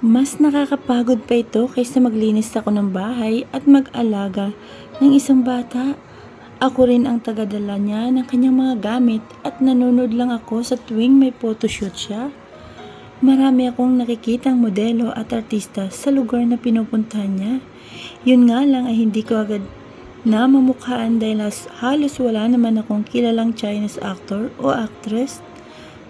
Mas nakakapagod pa ito kaysa maglinis ako ng bahay at mag-alaga ng isang bata. Ako rin ang tagadala niya ng kanyang mga gamit at nanonood lang ako sa tuwing may photoshoot siya. Marami akong nakikitang modelo at artista sa lugar na pinupuntahan niya. Yun nga lang ay hindi ko agad na mamukhaan dahil halos wala naman akong kilalang Chinese actor o actress.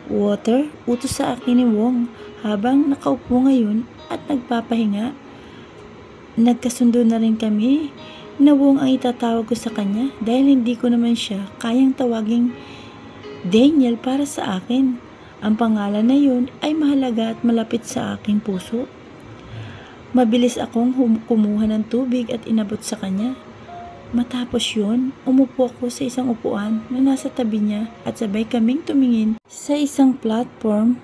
Water, utos sa akin ni Wong habang nakaupo ngayon at nagpapahinga. Nagkasundo na rin kami na Wong ang itatawag ko sa kanya dahil hindi ko naman siya kayang tawaging Daniel para sa akin. Ang pangalan na yun ay mahalaga at malapit sa aking puso. Mabilis akong kumuha ng tubig at inabot sa kanya. Matapos yun, umupo ako sa isang upuan na nasa tabi niya at sabay kaming tumingin sa isang platform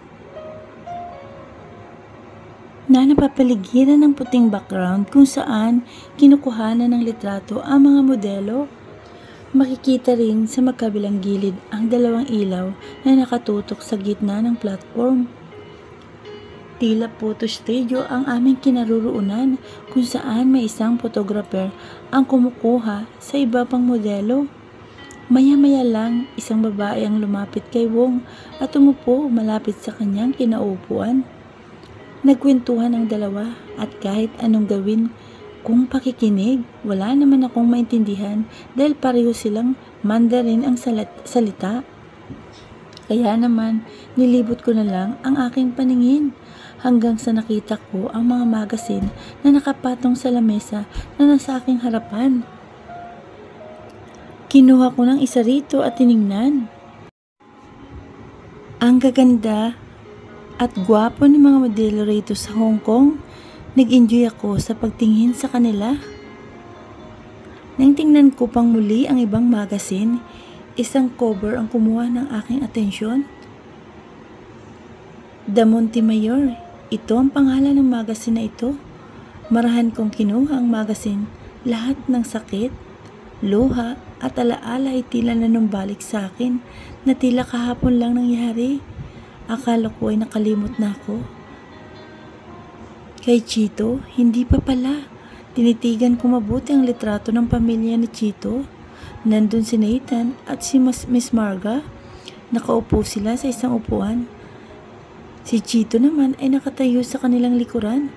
na napapaligiran ng puting background kung saan kinukuhanan ng litrato ang mga modelo. Makikita rin sa magkabilang gilid ang dalawang ilaw na nakatutok sa gitna ng platform. Tila photo studio ang aming kinaroroonan kung saan may isang photographer ang kumukuha sa iba pang modelo. Maya-maya lang, isang babae ang lumapit kay Wong at umupo malapit sa kanyang kinaupuan. Nagkwentuhan ang dalawa at kahit anong gawin kung pakikinig, wala naman akong maintindihan dahil pareho silang Mandarin ang salita. Kaya naman, nilibot ko na lang ang aking paningin hanggang sa nakita ko ang mga magazine na nakapatong sa lamesa na nasa aking harapan. Kinuha ko ng isa rito at tiningnan. Ang gaganda at gwapo ng mga modelo rito sa Hong Kong. Nag-enjoy ako sa pagtingin sa kanila. Nang tingnan ko pang muli ang ibang magazine, isang cover ang kumuha ng aking atensyon. The Montemayor, ito ang pangalan ng magazine na ito. Marahan kong kinuha ang magazine. Lahat ng sakit, luha at alaala ay tila nanumbalik sa akin na tila kahapon lang nangyari. Akala ko ay nakalimot na ako. Kay Chito, hindi pa pala. Tinitigan ko mabuti ang litrato ng pamilya ni Chito. Nandun si Nathan at si Miss Marga. Nakaupo sila sa isang upuan. Si Chito naman ay nakatayo sa kanilang likuran.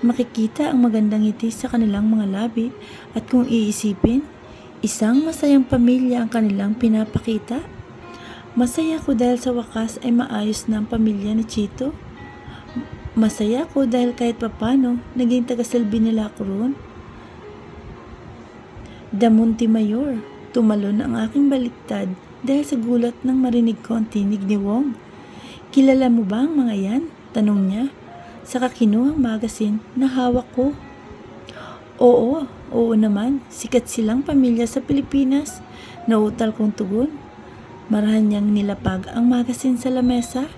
Makikita ang magandang ngiti sa kanilang mga labi at kung iisipin, isang masayang pamilya ang kanilang pinapakita. Masaya ko dahil sa wakas ay maayos na ang pamilya ni Chito. Masaya ko dahil kahit papano naging tagasilbi nila ako roon. The Montemayor, tumalon ang aking baliktad dahil sa gulat nang marinig ko ang tinig ni Wong. Kilala mo ba ang mga yan? Tanong niya. Saka kinuha ang magazine na hawak ko. Oo naman. Sikat silang pamilya sa Pilipinas. Nautal kong tugon. Marahan niyang nilapag ang magazine sa lamesa.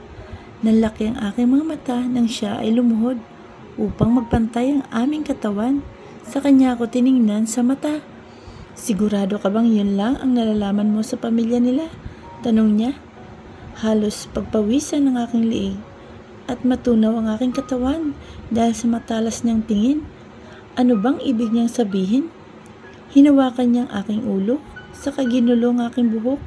Nanlaki ang aking mga mata nang siya ay lumuhod upang magpantay ang aming katawan. Sa kanya ako tiningnan sa mata. Sigurado ka bang yun lang ang nalalaman mo sa pamilya nila? Tanong niya. Halos pagpawisan ng aking liig at matunaw ang aking katawan dahil sa matalas niyang tingin. Ano bang ibig niyang sabihin? Hinawakan niyang aking ulo, saka ginulong aking buhok.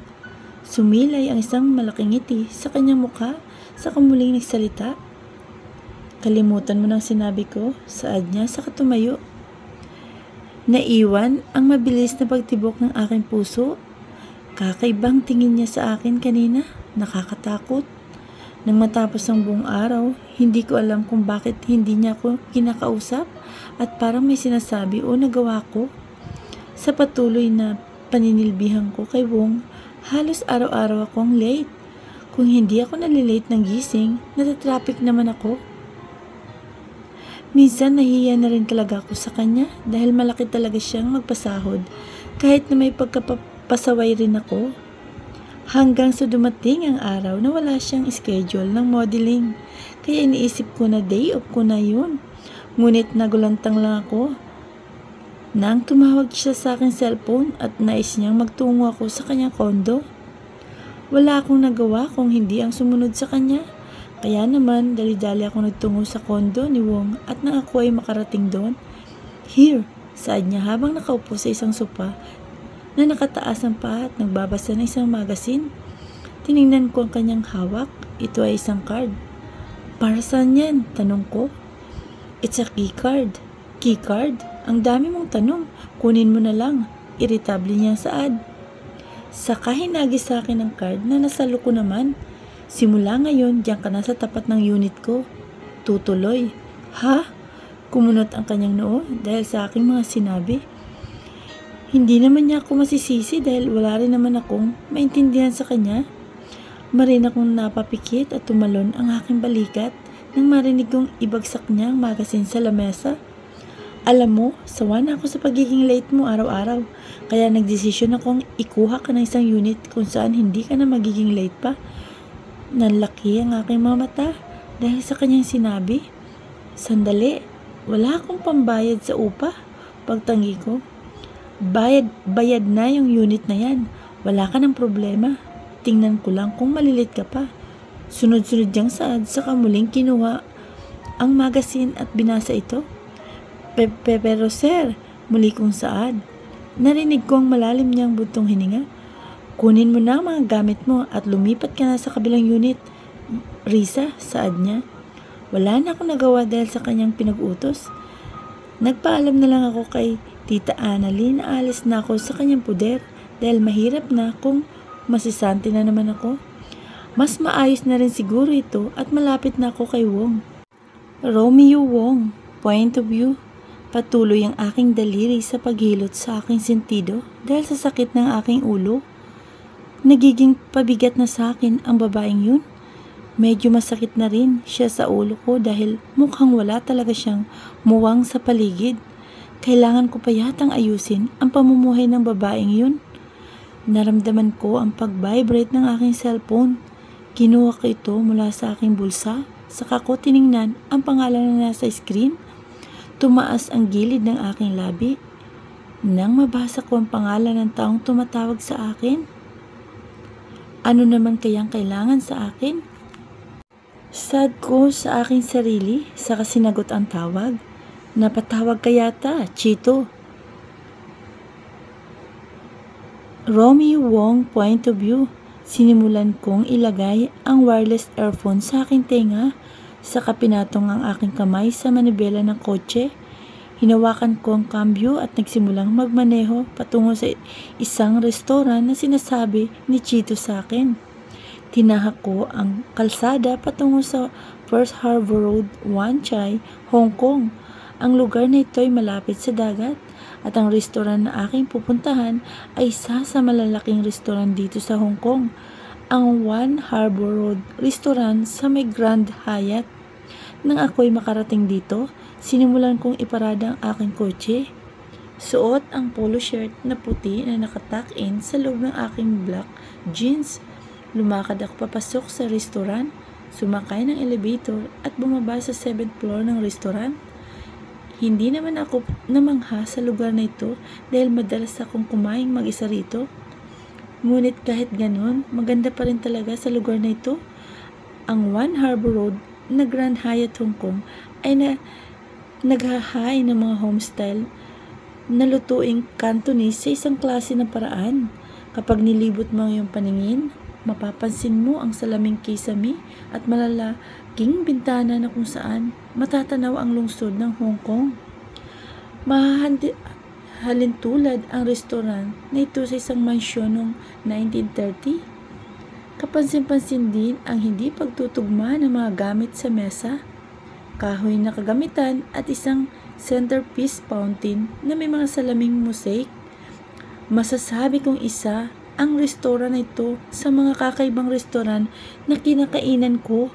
Sumilay ang isang malaking ngiti sa kanyang mukha. Saka muling nagsalita. Kalimutan mo ng sinabi ko, saad niya sa katumayo. Naiwan ang mabilis na pagtibok ng aking puso. Kakaibang tingin niya sa akin kanina, nakakatakot. Nang matapos ang buong araw, hindi ko alam kung bakit hindi niya ako kinakausap at parang may sinasabi o nagawa ko. Sa patuloy na paninilbihan ko kay Wong, halos araw-araw akong late. Kung hindi ako nalilate ng gising, natatraffic naman ako. Minsan nahiya na rin talaga ako sa kanya dahil malaki talaga siyang magpasahod kahit na may pagkapasaway rin ako. Hanggang sa dumating ang araw na wala siyang schedule ng modeling, kaya iniisip ko na day off ko na yun. Ngunit nagulantang lang ako. Nang tumawag siya sa aking cellphone at nais niyang magtungo ako sa kanyang kondo. Wala akong nagawa kung hindi ang sumunod sa kanya. Kaya naman, dali-dali ako nagtungo sa kondo ni Wong at nang ako ay makarating doon. Here, saad niya habang nakaupo sa isang sopa na nakataas ang paa at nagbabasa ng isang magazine. Tiningnan ko ang kanyang hawak. Ito ay isang card. Para saan yan? Tanong ko. It's a key card. Key card? Ang dami mong tanong. Kunin mo na lang. Irritable niya saad. Saka hinagis sa akin ang card na nasalo ko naman. Simula ngayon, diyan ka na sa tapat ng unit ko. Tutuloy. Ha? Kumunot ang kanyang noo dahil sa aking mga sinabi. Hindi naman niya ako masisisi dahil wala rin naman akong maintindihan sa kanya. Marin akong napapikit at tumalon ang aking balikat nang marinig kong ibagsak niya ang magazine sa lamesa. Alam mo, sawa na ako sa pagiging late mo araw-araw. Kaya nagdesisyon akong ikuha ka ng isang unit kung saan hindi ka na magiging late pa. Nanlaki ang aking mga mata dahil sa kanyang sinabi. Sandali, wala akong pambayad sa upa. Pagtangi ko, bayad na yung unit na yan. Wala ka ng problema. Tingnan ko lang kung malilit ka pa. Sunod-sunod diyang saad saka muling kinuha ang magazine at binasa ito. Pero sir, muli kong saad. Narinig ko ang malalim niyang buntong hininga. Kunin mo na ang mga gamit mo at lumipat ka na sa kabilang unit. Risa, saad niya. Wala na akong nagawa dahil sa kanyang pinag-utos. Nagpaalam na lang ako kay Tita Annalyn na alis na ako sa kanyang puder dahil mahirap na kung masisante na naman ako. Mas maayos na rin siguro ito at malapit na ako kay Wong. Romeo Wong, point of view. Patuloy ang aking daliri sa paghilot sa aking sentido dahil sa sakit ng aking ulo. Nagiging pabigat na sa akin ang babaeng yun. Medyo masakit na rin siya sa ulo ko dahil mukhang wala talaga siyang muwang sa paligid. Kailangan ko pa yatang ayusin ang pamumuhay ng babaeng yun. Naramdaman ko ang pag-vibrate ng aking cellphone. Kinuha ko ito mula sa aking bulsa. Saka ko tiningnan ang pangalan na nasa screen. Tumaas ang gilid ng aking labi. Nang mabasa ko ang pangalan ng taong tumatawag sa akin. Ano naman kayang kailangan sa akin? Sad ko sa aking sarili, saka sinagot ang tawag. Napatawag ka yata, Chito. Romeo Wong, point of view. Sinimulan kong ilagay ang wireless earphone sa aking tenga, saka pinatong ang aking kamay sa manibela ng kotse. Hinawakan ko ang kambyo at nagsimulang magmaneho patungo sa isang restoran na sinasabi ni Chito sa akin. Tinahak ko ang kalsada patungo sa First Harbor Road, Wan Chai, Hong Kong. Ang lugar na ito ay malapit sa dagat at ang restoran na aking pupuntahan ay isa sa malalaking restoran dito sa Hong Kong, ang One Harbor Road Restaurant sa may Grand Hyatt. Nang ako'y makarating dito, sinimulan kong iparada ang aking kotse. Suot ang polo shirt na puti na nakatuck-in sa loob ng aking black jeans. Lumakad ako papasok sa restoran, sumakay ng elevator at bumaba sa 7th floor ng restoran. Hindi naman ako namangha sa lugar na ito dahil madalas akong kumain mag-isa rito. Ngunit kahit ganon, maganda pa rin talaga sa lugar na ito. Ang One Harbor Road na Grand Hyatt Hong Kong ay naghahain ng mga homestyle na lutuing Cantonese sa isang klase ng paraan. Kapag nilibot mo ang iyong paningin, mapapansin mo ang salaming kisame at malalaking bintana na kung saan matatanaw ang lungsod ng Hong Kong. Mahahalintulad ang restoran na ito sa isang mansyon noong 1930. Kapansin-pansin din ang hindi pagtutugma ng mga gamit sa mesa, kahoy na kagamitan at isang centerpiece fountain na may mga salaming mosaic. Masasabi kong isa ang restoran na ito sa mga kakaibang restoran na kinakainan ko.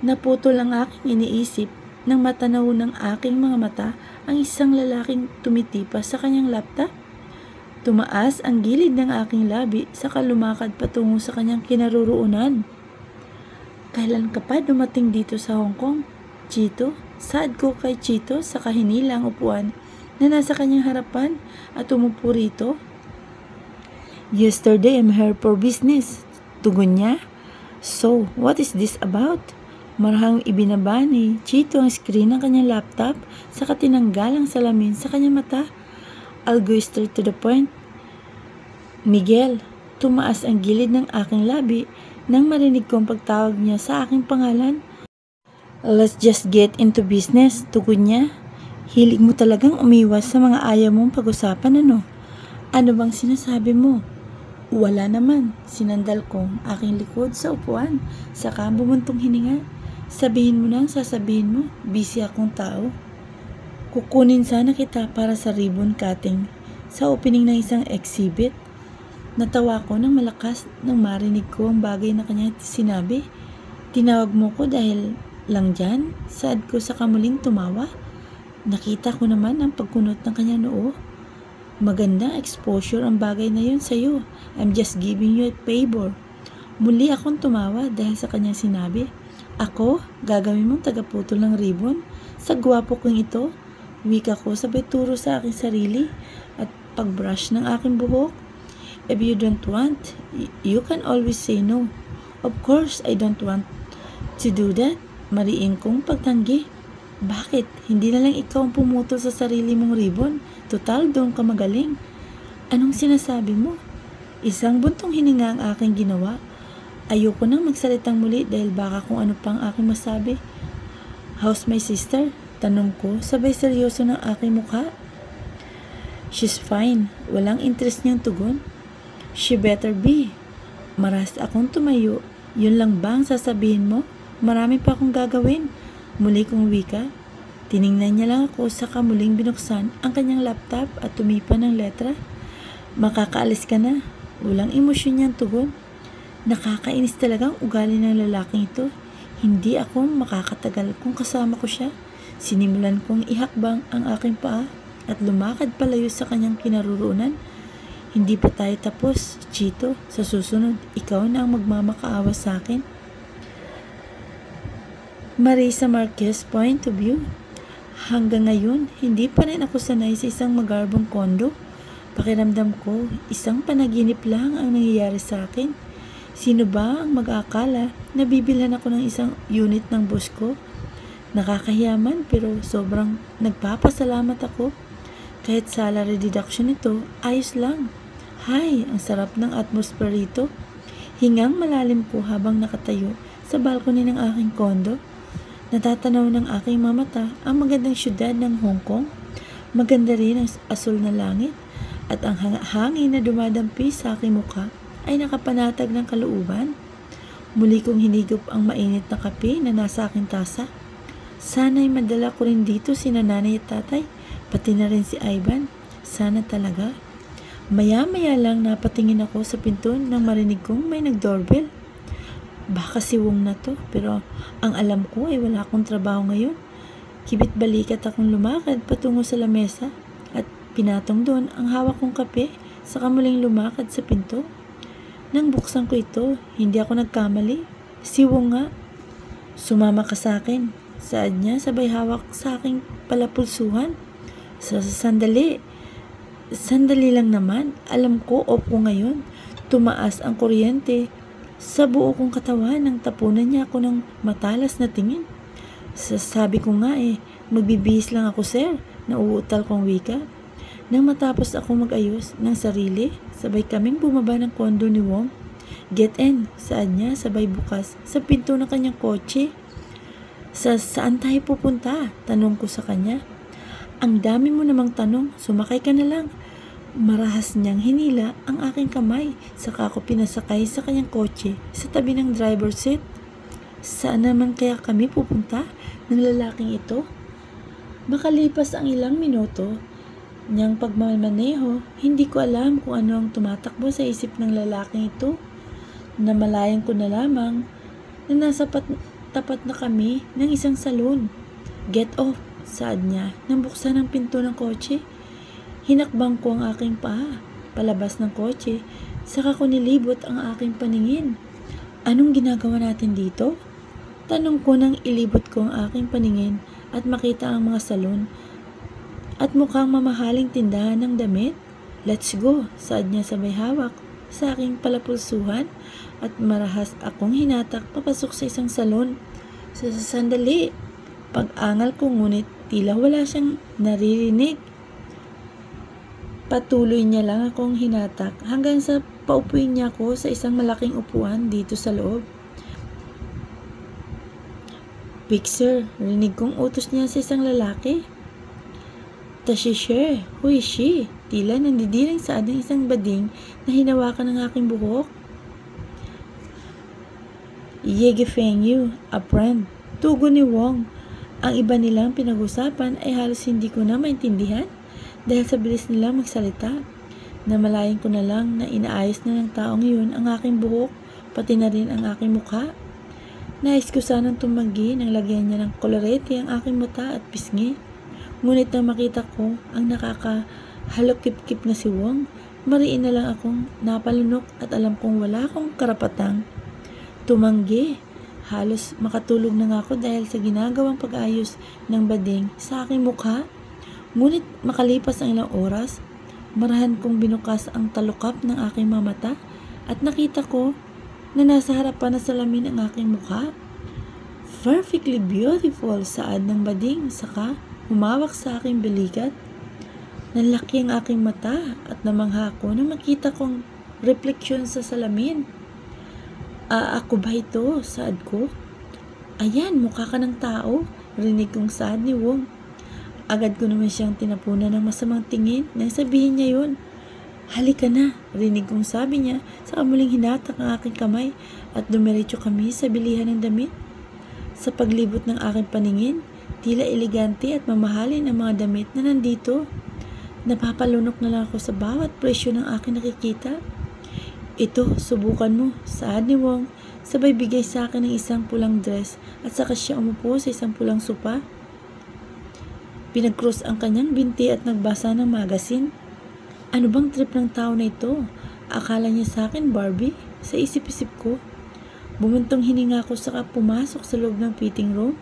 Naputol ang aking iniisip nang matanaw ng aking mga mata ang isang lalaking tumitipa sa kanyang laptop. Tumaas ang gilid ng aking labi saka lumakad patungo sa kanyang kinaroroonan. Kailan ka pa dumating dito sa Hong Kong, Chito? Saad ko kay Chito saka hinila ang upuan na nasa kanyang harapan at umupo rito. Yesterday I'm here for business. Tugon niya. So, what is this about? Marahang ibinaba ni Chito ang screen ng kanyang laptop saka tinanggal ang salamin sa kanyang mata. I'll go straight to the point. Miguel, tumaas ang gilid ng aking labi nang marinig kong pagtawag niya sa aking pangalan. Let's just get into business, tugon niya. Hilig mo talagang umiwas sa mga ayaw mong pag-usapan, ano? Ano bang sinasabi mo? Wala naman, sinandal kong aking likod sa upuan, saka bumuntong hininga. Sabihin mo na ang sasabihin mo, busy akong tao. Kukunin sana kita para sa ribbon cutting sa opening ng isang exhibit. Natawa ko ng malakas nang marinig ko ang bagay na kanya sinabi. Tinawag mo ko dahil lang dyan, saad ko sa kamuling tumawa. Nakita ko naman ang pagkunot ng kanya noo. Magandang exposure ang bagay na yun sa'yo. I'm just giving you a favor. Muli akong tumawa dahil sa kanyang sinabi. Ako, gagawin mong tagaputol ng ribbon? Sa gwapo kong ito? Wika ko sabay turo sa aking sarili at pagbrush ng aking buhok. If you don't want, you can always say no. Of course, I don't want to do that. Mariin kong pagtanggi. Bakit? Hindi na lang ikaw ang pumutol sa sarili mong ribbon. Total, doon ka magaling. Anong sinasabi mo? Isang buntong hininga ang aking ginawa. Ayoko nang magsalitang muli dahil baka kung ano pang aking masabi. How's my sister? Tanong ko, sabay seryoso ng aking mukha. She's fine. Walang interest niyang tugon. She better be. Maras akong tumayo. Yun lang ba ang sasabihin mo? Marami pa akong gagawin. Muli kong wika. Tiningnan niya lang ako saka muling binuksan ang kanyang laptop at tumipa ng letra. Makakaalis ka na. Walang emosyon niyang tugon. Nakakainis talagang ugali ng lalaking ito. Hindi ako makakatagal kung kasama ko siya. Sinimulan kong ihakbang ang aking paa at lumakad palayo sa kanyang kinaroroonan. Hindi pa tayo tapos, Chito. Sa susunod, ikaw na ang magmamakaawa sa akin. Marisa Marquez point of view. Hanggang ngayon, hindi pa rin ako sanay sa isang magarbong kondo. Pakiramdam ko, isang panaginip lang ang nangyayari sa akin. Sino ba ang mag-aakala na bibilhan ako ng isang unit ng boss ko? Nakakahiyaman pero sobrang nagpapasalamat ako. Kahit salary deduction ito, ayos lang. Hay, ang sarap ng atmosphere rito. Hingang malalim ko habang nakatayo sa balcony ng aking kondo. Natatanaw ng aking mga mata ang magandang syudad ng Hong Kong. Maganda rin ang asul na langit at ang hangin na dumadampi sa aking mukha ay nakapanatag ng kalooban. Muli kong hinigop ang mainit na kape na nasa aking tasa. Sana'y madala ko rin dito si nanay at tatay, pati na rin si Ivan. Sana talaga. Maya-maya lang napatingin ako sa pinto nang marinig kong may nag-doorbell. Baka si Wong na to, pero ang alam ko ay wala akong trabaho ngayon. Kibit balikat akong lumakad patungo sa lamesa at pinatong doon ang hawak kong kape saka muling lumakad sa pinto. Nang buksan ko ito, hindi ako nagkamali. Si Wong nga. Sumama ka sa akin. Saad niya sabay hawak sa aking palapulsuhan. Sandali. Sandali lang naman. Alam ko, off ko ngayon. Tumaas ang kuryente. Sa buo kong katawan nang tapunan niya ako ng matalas na tingin. Sabi ko nga magbibihis lang ako sir. Nauutal kong wika. Nang matapos ako mag-ayos ng sarili, sabay kaming bumaba ng kondo ni Wong. Get in, saad niya sabay bukas sa pinto ng kanyang kotse. Saan tayo pupunta? Tanong ko sa kanya. Ang dami mo namang tanong, sumakay ka na lang. Marahas niyang hinila ang aking kamay, saka ako pinasakay sa kanyang kotse sa tabi ng driver's seat. Saan naman kaya kami pupunta ng lalaking ito? Makalipas ang ilang minuto, niyang pagmamaneho, hindi ko alam kung ano ang tumatakbo sa isip ng lalaking ito. Namalayan ko na lamang na nasa tapat na kami ng isang salon. Get off, saad niya nang buksan ang pinto ng kotse. Hinakbang ko ang aking paa, palabas ng kotse, saka ko nilibot ang aking paningin. Anong ginagawa natin dito? Tanong ko nang ilibot ko ang aking paningin at makita ang mga salon at mukhang mamahaling tindahan ng damit. Let's go, saad niya sabay hawak sa aking palapulsuhan at marahas akong hinatak papasok sa isang salon. Sa sandali, pag-angal ko ngunit tila wala siyang naririnig. Patuloy niya lang akong hinatak hanggang sa paupuin niya ako sa isang malaking upuan dito sa loob. "Quick sir," rinig kong utos niya sa isang lalaki. "Tashishe, who is she?" Tila nandidiring sa ading isang bading na hinawakan ng aking buhok. "Yege Feng Yu, a friend," tugon ni Wong. Ang iba nilang pinag-usapan ay halos hindi ko na maintindihan dahil sa bilis nila magsalita. Namalayan ko na lang na inaayos na ng taong yun ang aking buhok, pati na rin ang aking mukha. Nais ko sanang tumanggi nang lagyan niya ng kolorete ang aking mata at pisngi. Ngunit nang makita ko ang nakakahalok-kip-kip na si Wong, mariin na lang akong napalunok at alam kong wala akong karapatang tumanggi. Halos makatulog na nga ako dahil sa ginagawang pag-ayos ng bading sa aking mukha. Ngunit makalipas ang ilang oras, marahan kong binukas ang talukap ng aking mga mata at nakita ko na nasa harapan na salamin ang aking mukha. Perfectly beautiful, saad ng bading, saka humawak sa aking balikat. Nalaki ang aking mata at namangha ko na makita kong refleksyon sa salamin. Ako ba ito? Saad ko. "Ayan, mukha ka ng tao," rinig kong saad ni Wong. Agad ko naman siyang tinapunan ng masamang tingin nang sabihin niya yun. "Halika na," rinig kong sabi niya, saka muling hinatak ang aking kamay at dumiretso kami sa bilihan ng damit. Sa paglibot ng aking paningin, tila elegante at mamahalin ang mga damit na nandito. Napapalunok na lang ako sa bawat presyo ng aking nakikita. "Ito, subukan mo," saad ni Wong, sabay bigay sa akin ng isang pulang dress at saka siya umupo sa isang pulang sopa. Pinag-cross ang kanyang binti at nagbasa ng magazine. Ano bang trip ng tao na ito? Akala niya sa akin Barbie? Sa isip-isip ko. Bumuntong hininga ko saka pumasok sa loob ng fitting room.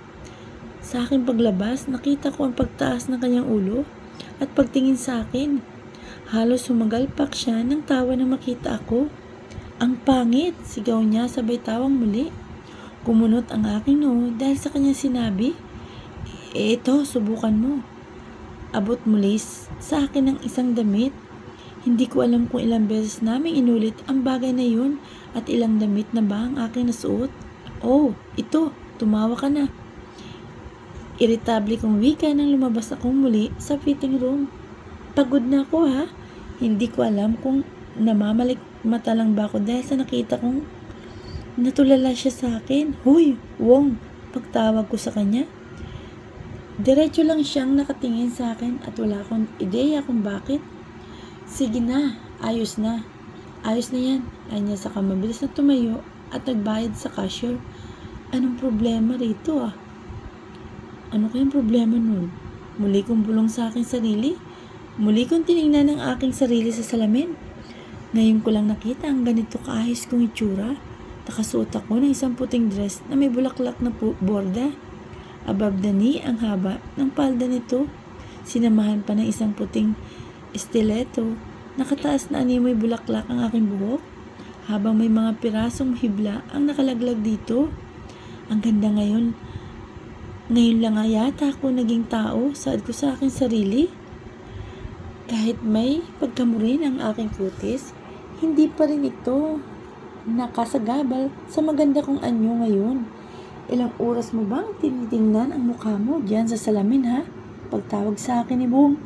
Sa aking paglabas, nakita ko ang pagtaas ng kanyang ulo at pagtingin sa akin. Halos sumagalpak siya ng tawa nang makita ako. "Ang pangit!" sigaw niya sabay tawang muli. Kumunot ang aking noo dahil sa kanyang sinabi. Ito, subukan mo." Abot muli sa akin ng isang damit. Hindi ko alam kung ilang beses naming inulit ang bagay na yun at ilang damit na ba ang aking nasuot. "Oh, ito, tumawa ka na." Iritable kong wika nang lumabas akong muli sa fitting room. Pagod na ako ha. Hindi ko alam kung namamalik mata lang ba ako dahil sa nakita kong natulala siya sa akin. "Hoy, Wong!" pagtawag ko sa kanya. Diretso lang siyang nakatingin sa akin at wala akong ideya kung bakit. "Sige na, ayos na. Ayos na yan," ay niya saka mabilis na tumayo at nagbayad sa cashier. Anong problema rito ah? Ano kayang problema nun? Muli kong bulong sa aking sarili. Muli kong tinignan ang aking sarili sa salamin. Ngayon ko lang nakita ang ganito kaayos kong itsura. Nakasuot ako ng isang puting dress na may bulaklak na borda. Above the knee ang haba ng palda nito. Sinamahan pa ng isang puting stiletto. Nakataas na animoy bulaklak ang aking buhok. Habang may mga pirasong hibla ang nakalaglag dito. Ang ganda ngayon. Ngayon lang yata ako naging tao, saad ko sa aking sarili. Kahit may pagkamurin ang aking kutis, hindi pa rin ito nakasagabal sa maganda kong anyo ngayon. "Ilang oras mo bang tinitingnan ang mukha mo diyan sa salamin ha?" pagtawag sa akin ni Bong.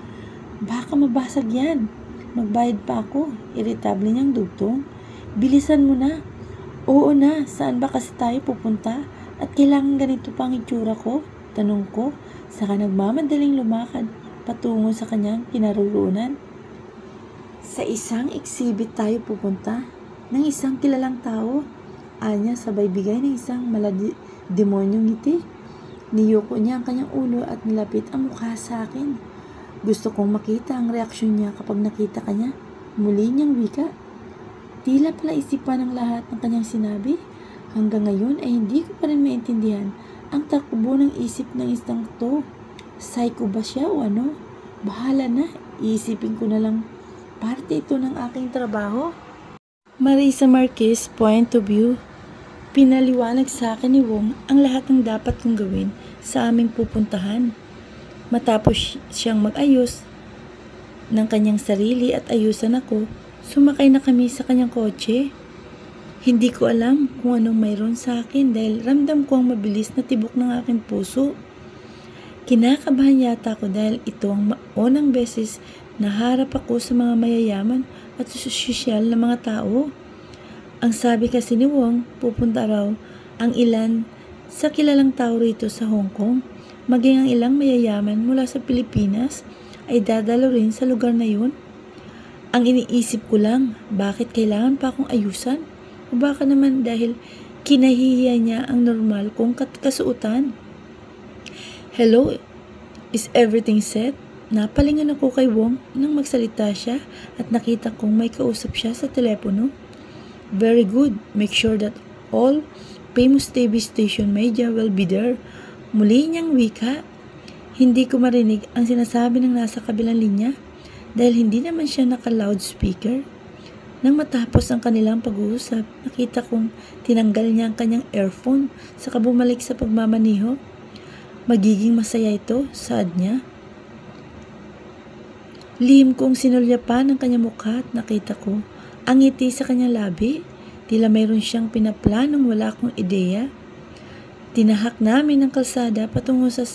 "Baka mabasag yan. Magbayad pa ako." Irritable niyang dugtong. "Bilisan mo na." "Oo na, saan ba kasi tayo pupunta? At kailangan ganito pang itsura ko?" tanong ko, saka nagmamadaling lumakad patungo sa kanyang kinaroroonan. "Sa isang exhibit tayo pupunta ng isang kilalang tao," anya sabay bigay ng isang demonyong ngiti. Niyuko niya ang kanyang ulo at nilapit ang mukha sa akin. Gusto kong makita ang reaksyon niya kapag nakita ka niya. Muli niyang wika. Tila pala isipan ng lahat ng kanyang sinabi. Hanggang ngayon ay hindi ko pa rin maintindihan ang takbo ng isip ng isang to. Psycho ba siya o ano? Bahala na, iisipin ko na lang parte ito ng aking trabaho. Marisa Marquez, point of view. Pinaliwanag sa akin ni Wong ang lahat ng dapat kong gawin sa aming pupuntahan. Matapos siyang mag-ayos ng kanyang sarili at ayusan ako, sumakay na kami sa kanyang kotse. Hindi ko alam kung anong mayroon sa akin dahil ramdam ko ang mabilis na tibok ng aking puso. Kinakabahan yata ako dahil ito ang unang beses na harap ako sa mga mayayaman at sosyal na mga tao. Ang sabi kasi ni Wong, pupunta raw ang ilan sa kilalang tao rito sa Hong Kong, maging ang ilang mayayaman mula sa Pilipinas ay dadalo rin sa lugar na yun. Ang iniisip ko lang, bakit kailangan pa akong ayusan? O baka naman dahil kinahihiya niya ang normal kong kasuotan. Hello, is everything set? Napalingan ako kay Wong nang magsalita siya at nakita kong may kausap siya sa telepono. Very good. Make sure that all famous TV station media will be there. Muli niyang wika. Hindi ko marinig ang sinasabi ng nasa kabilang linya dahil hindi naman siya naka-loudspeaker. Nang matapos ang kanilang pag-uusap, nakita kong tinanggal niya ang kanyang earphone saka bumalik sa pagmamaniho. Magiging masaya ito, saad niya. Lihim kong sinulyapan ang kanyang mukha at nakita ko ang ngiti sa kanyang labi. Tila mayroon siyang pinaplanong wala akong ideya. Tinahak namin ang kalsada patungo sa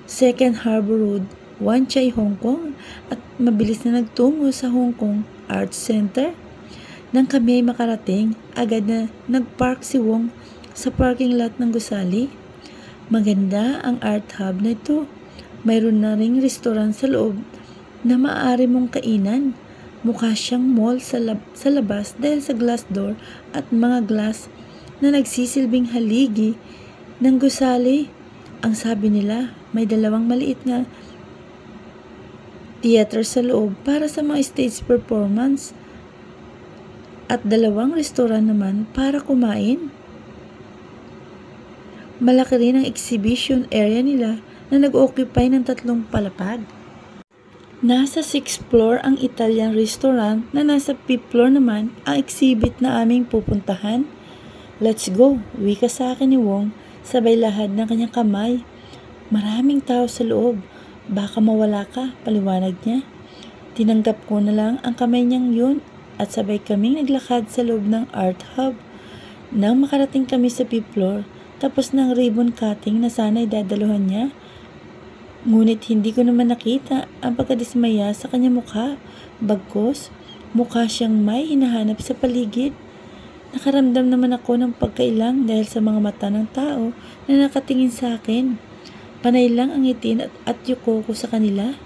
Second Harbor Road, Wan Chai, Hong Kong at mabilis na nagtungo sa Hong Kong Arts Center. Nang kami ay makarating, agad na nagpark si Wong sa parking lot ng gusali. Maganda ang art hub na ito. Mayroon na ring restaurant sa loob na maaari mong kainan. Mukha siyang mall sa labas dahil sa glass door at mga glass na nagsisilbing haligi ng gusali. Ang sabi nila, may dalawang maliit na theater sa loob para sa mga stage performance at dalawang restaurant naman para kumain. Malaki rin ang exhibition area nila na nag-occupy ng 3 palapag. Nasa 6th floor ang Italian restaurant na nasa 5th floor naman ang exhibit na aming pupuntahan. Let's go, wika sa akin ni Wong, sabay lahad ng kanyang kamay. Maraming tao sa loob, baka mawala ka, paliwanag niya. Tinanggap ko na lang ang kamay niyang yun at sabay kaming naglakad sa loob ng art hub. Nang makarating kami sa 5th floor, tapos ng ribbon cutting na sana'y dadaluhan niya. Ngunit hindi ko naman nakita ang pagkadismaya sa kanyang mukha. Bagkus, mukha siyang may hinahanap sa paligid. Nakaramdam naman ako ng pagkailang dahil sa mga mata ng tao na nakatingin sa akin. Panay lang ang ngitin at yuko ko sa kanila.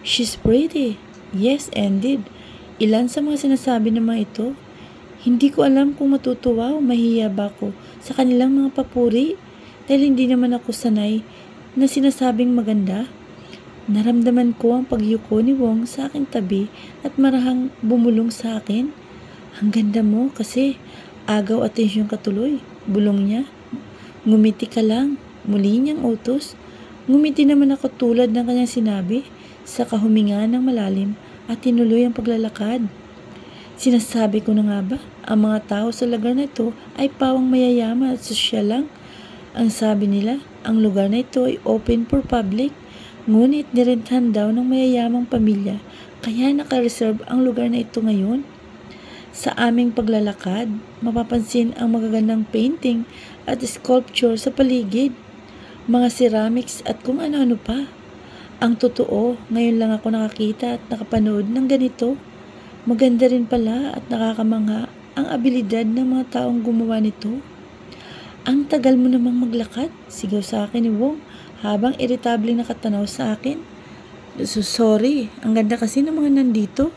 She's pretty. Yes, indeed. Ilan sa mga sinasabi ng mga ito, hindi ko alam kung matutuwa o mahiya ba ako sa kanilang mga papuri dahil hindi naman ako sanay na sinasabing maganda. Naramdaman ko ang pagyuko ni Wong sa aking tabi at marahang bumulong sa akin. Ang ganda mo kasi agaw atensyon katuloy, bulong niya. Ngumiti ka lang, muli niyang utos. Ngumiti naman ako tulad ng kanyang sinabi sa kahuminga ng malalim at tinuloy ang paglalakad. Sinasabi ko na nga ba, ang mga tao sa lugar na ito ay pawang mayayaman at sosyal lang. Ang sabi nila, ang lugar na ito ay open for public, ngunit nirentahan daw ng mayayamang pamilya, kaya naka-reserve ang lugar na ito ngayon. Sa aming paglalakad, mapapansin ang magagandang painting at sculpture sa paligid, mga ceramics at kung ano-ano pa. Ang totoo, ngayon lang ako nakakita at nakapanood ng ganito. Maganda rin pala at nakakamangha ang abilidad ng mga taong gumawa nito. Ang tagal mo namang maglakad, sigaw sa akin ni Wong habang iritableng nakatanaw sa akin. So sorry, ang ganda kasi ng mga nandito.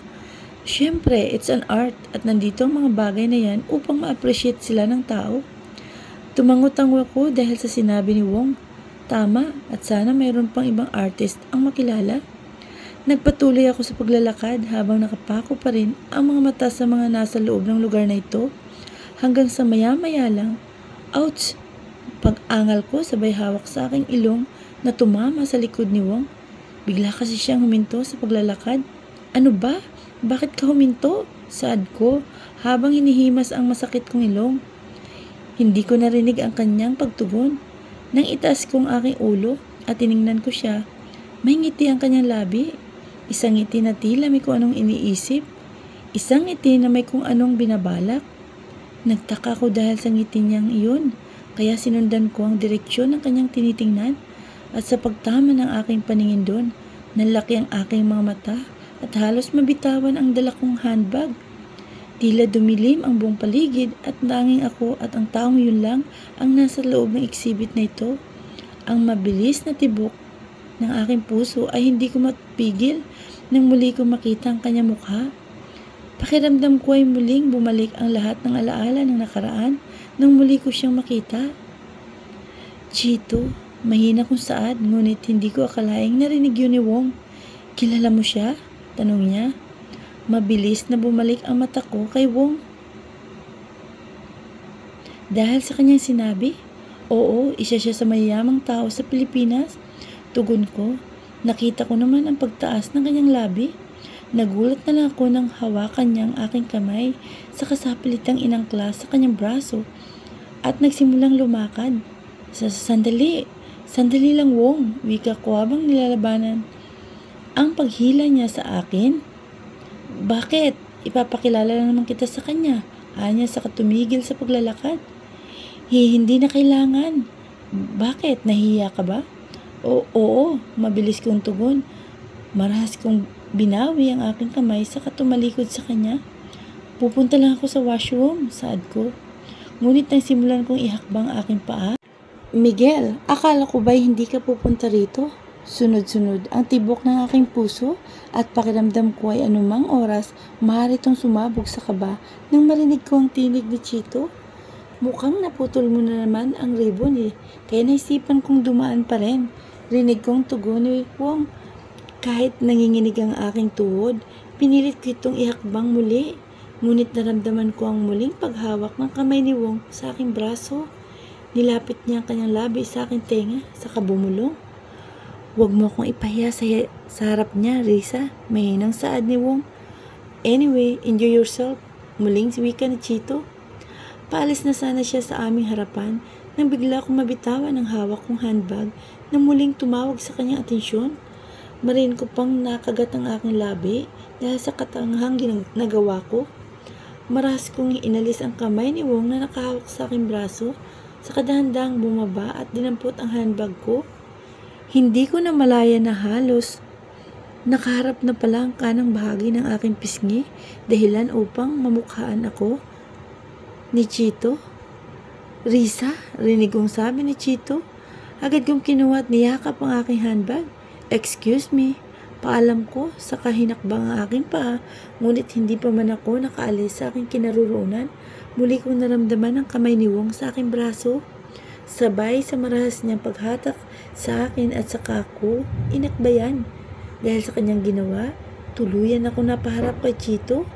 Siyempre, it's an art at nandito ang mga bagay na yan upang ma-appreciate sila ng tao. Tumango-tango ako dahil sa sinabi ni Wong. Tama, at sana mayroon pang ibang artist ang makilala. Nagpatuloy ako sa paglalakad habang nakapako pa rin ang mga mata sa mga nasa loob ng lugar na ito hanggang sa maya-maya lang. Ouch! Pag-angal ko sabay hawak sa aking ilong na tumama sa likod ni Wong. Bigla kasi siyang huminto sa paglalakad. Ano ba? Bakit ka huminto? Saad ko habang hinihimas ang masakit kong ilong. Hindi ko narinig ang kanyang pagtugon. Nang itaas kong aking ulo at tiningnan ko siya, may ngiti ang kanyang labi. Isang ngiti na tila may kung anong iniisip. Isang ngiti na may kung anong binabalak. Nagtaka ko dahil sa ngiti niyang iyon, kaya sinundan ko ang direksyon ng kanyang tinitingnan at sa pagtama ng aking paningin doon, nalaki ang aking mga mata at halos mabitawan ang dala kong handbag. Tila dumilim ang buong paligid at tanging ako at ang taong yun lang ang nasa loob ng exhibit na ito. Ang mabilis na tibok ng aking puso ay hindi ko mapigil nang muli ko makita ang kanyang mukha. Pakiramdam ko ay muling bumalik ang lahat ng alaala ng nakaraan nang muli ko siyang makita. Chito, mahina kung saad, ngunit hindi ko akalaing narinig yun ni Wong. Kilala mo siya? Tanong niya. Mabilis na bumalik ang mata ko kay Wong. Dahil sa kanyang sinabi, oo, isa siya sa mayamang tao sa Pilipinas. Tugon ko, nakita ko naman ang pagtaas ng kanyang labi. Nagulat na lang ako nang hawakan niyang aking kamay sa kasapilitang inangklas sa kanyang braso at nagsimulang lumakad. Sandali lang Wong, wika ko habang nilalabanan ang paghila niya sa akin. Bakit? Ipapakilala lang naman kita sa kanya. Anya sa katumigil sa paglalakad. Hindi na kailangan. Bakit? Nahihiya ka ba? Oo, mabilis kong tugon. Marahas kong binawi ang aking kamay sa katumalikod sa kanya. Pupunta lang ako sa washroom, saad ko. Ngunit nang simulan kong ihakbang aking paa, Miguel, akala ko ba'y hindi ka pupunta rito? Sunod-sunod ang tibok ng aking puso at pakiramdam ko ay anumang oras maaari itong sumabog sa kaba nang marinig ko ang tinig ni Chito. Mukhang naputol mo na naman ang ribbon kaya naisipan kong dumaan pa rin. Rinig kong tugon ni Wong. Kahit nanginginig ang aking tuhod, pinilit ko itong ihakbang muli. Ngunit naramdaman ko ang muling paghawak ng kamay ni Wong sa aking braso. Nilapit niya ang kanyang labi sa aking tenga, saka bumulong. Huwag mo akong ipahiya sa harap niya, Risa. Mahinang saad ni Wong. Anyway, enjoy yourself. Muling wika ni Chito. Paalis na sana siya sa aming harapan nang bigla akong mabitawan ang hawak kong handbag na muling tumawag sa kanyang atensyon. Marin ko pang nakagat ang aking labi dahil sa katanghang nagawa ko. Marahas kong inalis ang kamay ni Wong na nakahawak sa aking braso. Sa kadahandang bumaba at dinampot ang handbag ko. Hindi ko na malaya na halos nakaharap na pala ang kanang bahagi ng aking pisngi dahilan upang mamukhaan ako ni Chito. Risa, rinig kong sabi ni Chito. Agad kong kinuha at niyakap ang aking handbag. Excuse me, paalam ko sa kahinakbang ang aking paa, ngunit hindi pa man ako nakaalis sa aking kinaroroonan. Muli kong naramdaman ang kamay ni Wong sa aking braso. Sabay sa marahas niyang paghatak sa akin at saka ako inakbayan. Dahil sa kanyang ginawa, tuluyan ako napaharap kay Chito.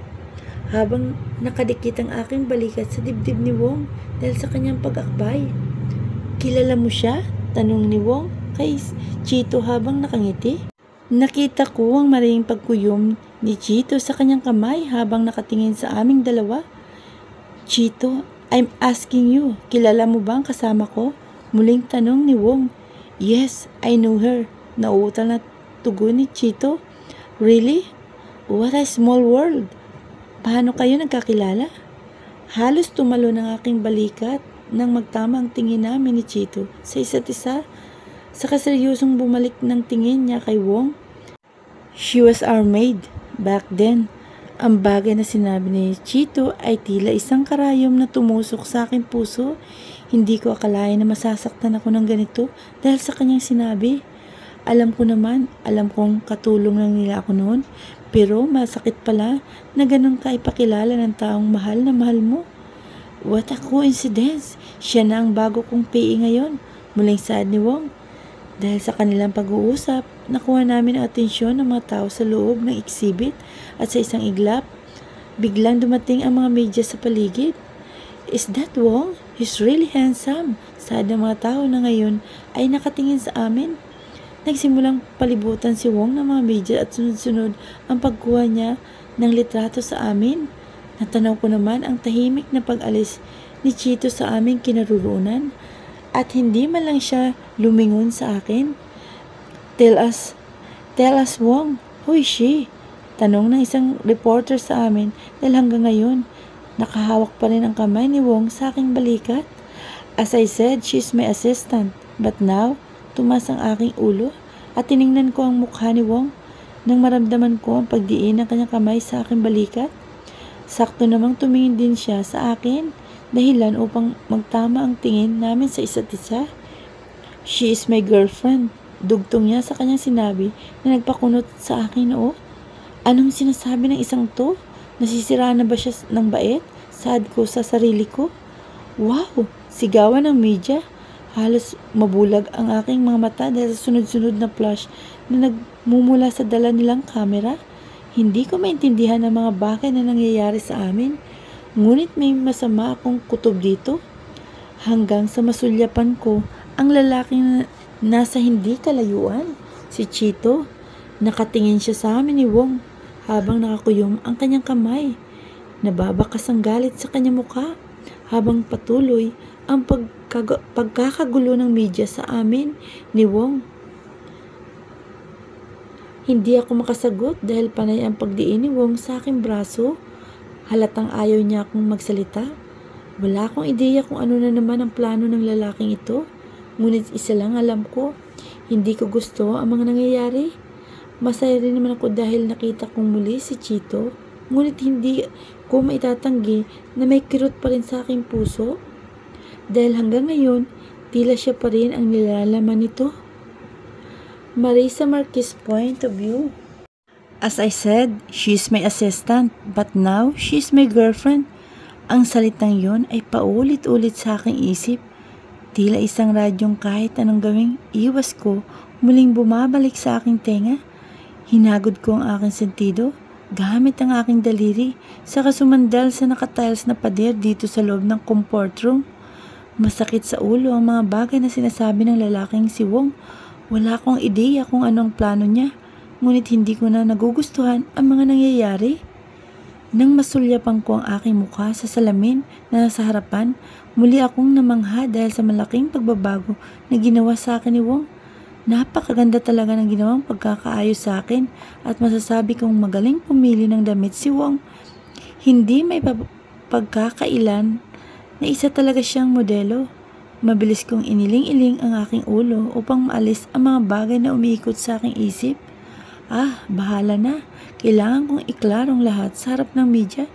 Habang nakadikit ang aking balikat sa dibdib ni Wong dahil sa kanyang pag-akbay. Kilala mo siya? Tanong ni Wong kay Chito habang nakangiti. Nakita ko ang maring pagkuyom ni Chito sa kanyang kamay habang nakatingin sa aming dalawa. Chito, I'm asking you, kilala mo ba ang kasama ko? Muling tanong ni Wong. Yes, I know her. Nauutal na tugon ni Chito. Really? What a small world. Paano kayo nagkakilala? Halos tumalo ng aking balikat nang magtama ang tingin namin ni Chito sa isa't isa. Sa kaseryosong bumalik ng tingin niya kay Wong. She was our maid back then. Ang bagay na sinabi ni Chito ay tila isang karayom na tumusok sa aking puso. Hindi ko akalain na masasaktan ako ng ganito dahil sa kanyang sinabi. Alam kong katulong lang nila ako noon, pero masakit pala na ganun ka ipakilala ng taong mahal na mahal mo. What a coincidence! Siya na ang bago kong PE ngayon, muling saad ni Wong. Dahil sa kanilang pag-uusap, nakuha namin ang atensyon ng mga tao sa loob ng exhibit at sa isang iglap, biglang dumating ang mga media sa paligid. Is that Wong? He's really handsome, saad ng mga tao na ngayon ay nakatingin sa amin. Nagsimulang palibutan si Wong ng mga media at sunod-sunod ang pagkuha niya ng litrato sa amin. Natanaw ko naman ang tahimik na pag-alis ni Chito sa aming kinaroroonan at hindi man lang siya lumingon sa akin. Tell us Wong, who is she? Tanong ng isang reporter sa amin dahil hanggang ngayon, nakahawak pa rin ang kamay ni Wong sa aking balikat. As I said, she's my assistant. But now, tumas ang aking ulo at tiningnan ko ang mukha ni Wong nang maramdaman ko ang pagdiin ng kanyang kamay sa aking balikat. Sakto namang tumingin din siya sa akin, dahilan upang magtama ang tingin namin sa isa't isa. She is my girlfriend. Dugtong niya sa kanyang sinabi na nagpakunot sa akin noo. Anong sinasabi ng isang to? Nasisiraan na ba siya ng bait? Sad ko sa sarili ko. Wow! Sigawan ng media. Halos mabulag ang aking mga mata dahil sa sunod-sunod na flash na nagmumula sa dala nilang kamera. Hindi ko maintindihan ang mga bagay na nangyayari sa amin. Ngunit may masama akong kutob dito. Hanggang sa masulyapan ko ang lalaking nasa hindi kalayuan, si Chito. Nakatingin siya sa amin ni Wong habang nakakuyom ang kanyang kamay. Nababakas ang galit sa kanyang mukha habang patuloy ang pagkakagulo ng media sa amin ni Wong. Hindi ako makasagot dahil panay ang pagdiin ni Wong sa aking braso. Halatang ayaw niya akong magsalita. Wala akong ideya kung ano na naman ang plano ng lalaking ito. Ngunit isa lang alam ko, hindi ko gusto ang mga nangyayari. Masaya rin naman ako dahil nakita kong muli si Chito. Ngunit hindi ko maitatanggi na may kirot pa rin sa aking puso. Dahil hanggang ngayon, tila siya pa rin ang nilalaman nito. Marisa Marquez point of view. As I said, she's my assistant, but now she's my girlfriend. Ang salitang yon ay paulit-ulit sa aking isip. Tila isang radyong kahit anong gawing iwas ko, muling bumabalik sa aking tenga. Hinagod ko ang aking sentido, gamit ang aking daliri, saka sumandal sa nakatiles na pader dito sa loob ng comfort room. Masakit sa ulo ang mga bagay na sinasabi ng lalaking si Wong. Wala akong ideya kung anong plano niya, ngunit hindi ko na nagugustuhan ang mga nangyayari. Nang masulyapan ko ang aking mukha sa salamin na nasa harapan, muli akong namangha dahil sa malaking pagbabago na ginawa sa akin ni Wong. Napakaganda talaga ng ginawang pagkakaayos sa akin at masasabi kong magaling pumili ng damit si Wong. Hindi may pagkakailan na isa talaga siyang modelo. Mabilis kong iniling-iling ang aking ulo upang maalis ang mga bagay na umiikot sa aking isip. Bahala na. Kailangan kong iklarong lahat sa harap ng media